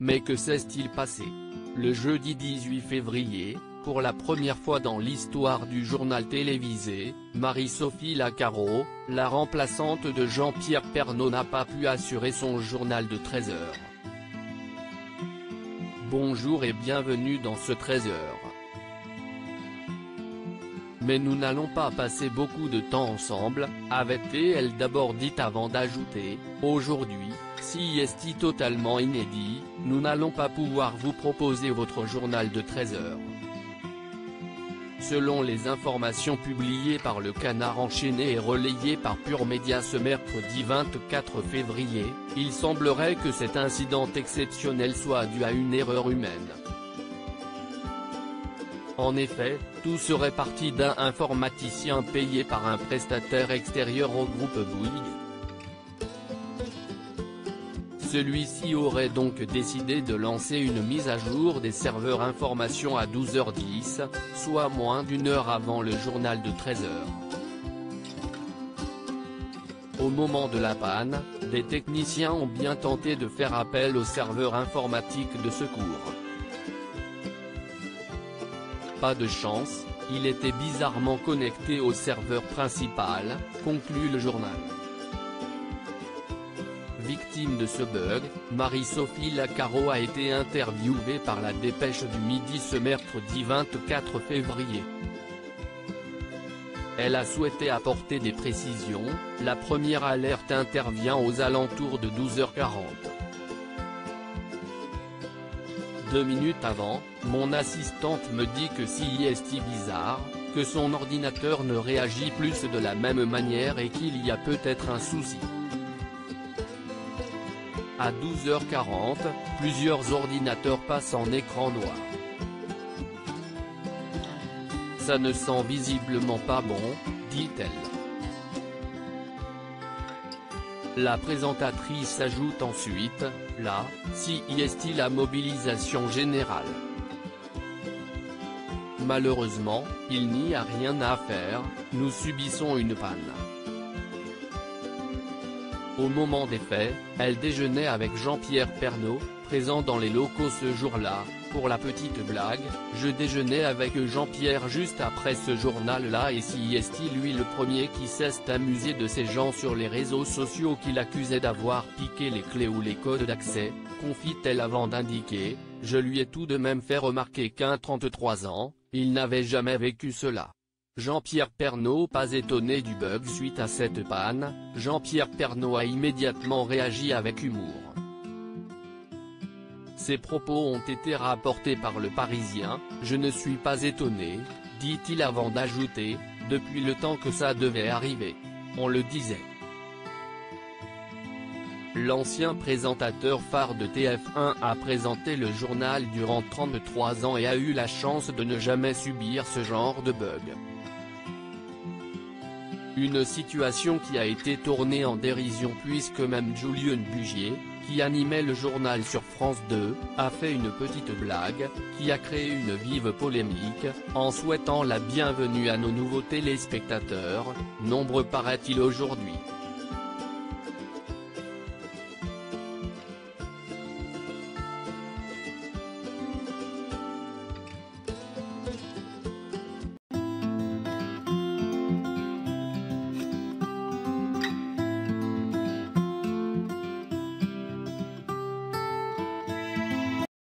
Mais que s'est-il passé? Le jeudi 18 février, pour la première fois dans l'histoire du journal télévisé, Marie-Sophie Lacaro, la remplaçante de Jean-Pierre Pernaut, n'a pas pu assurer son journal de 13 heures. Bonjour et bienvenue dans ce 13 heures. Mais nous n'allons pas passer beaucoup de temps ensemble, avait-elle d'abord dit avant d'ajouter, aujourd'hui, si est totalement inédit, nous n'allons pas pouvoir vous proposer votre journal de 13 heures. Selon les informations publiées par le Canard enchaîné et relayées par Pure Média ce mercredi 24 février, il semblerait que cet incident exceptionnel soit dû à une erreur humaine. En effet, tout serait parti d'un informaticien payé par un prestataire extérieur au groupe Bouygues. Celui-ci aurait donc décidé de lancer une mise à jour des serveurs information à 12h10, soit moins d'une heure avant le journal de 13h. Au moment de la panne, des techniciens ont bien tenté de faire appel au serveur informatique de secours. Pas de chance, il était bizarrement connecté au serveur principal, conclut le journal. Victime de ce bug, Marie-Sophie Lacaro a été interviewée par la Dépêche du Midi ce mercredi 24 février. Elle a souhaité apporter des précisions, la première alerte intervient aux alentours de 12h40. 2 minutes avant, mon assistante me dit que si est bizarre, que son ordinateur ne réagit plus de la même manière et qu'il y a peut-être un souci. À 12h40, plusieurs ordinateurs passent en écran noir. Ça ne sent visiblement pas bon, dit-elle. La présentatrice ajoute ensuite, là, si est la mobilisation générale. Malheureusement, il n'y a rien à faire, nous subissons une panne. Au moment des faits, elle déjeunait avec Jean-Pierre Pernaut, présent dans les locaux ce jour-là. Pour la petite blague, je déjeunais avec Jean-Pierre juste après ce journal-là et si est lui le premier qui s'est amusé de ces gens sur les réseaux sociaux qui l'accusaient d'avoir piqué les clés ou les codes d'accès, confie-t-elle avant d'indiquer, je lui ai tout de même fait remarquer qu'à 33 ans, il n'avait jamais vécu cela. Jean-Pierre Pernaut pas étonné du bug suite à cette panne, Jean-Pierre Pernaut a immédiatement réagi avec humour. Ces propos ont été rapportés par Le Parisien, je ne suis pas étonné, dit-il avant d'ajouter, depuis le temps que ça devait arriver. On le disait. L'ancien présentateur phare de TF1 a présenté le journal durant 33 ans et a eu la chance de ne jamais subir ce genre de bug. Une situation qui a été tournée en dérision puisque même Julien Bugier, qui animait le journal sur France 2, a fait une petite blague, qui a créé une vive polémique, en souhaitant la bienvenue à nos nouveaux téléspectateurs, nombreux paraît-il aujourd'hui.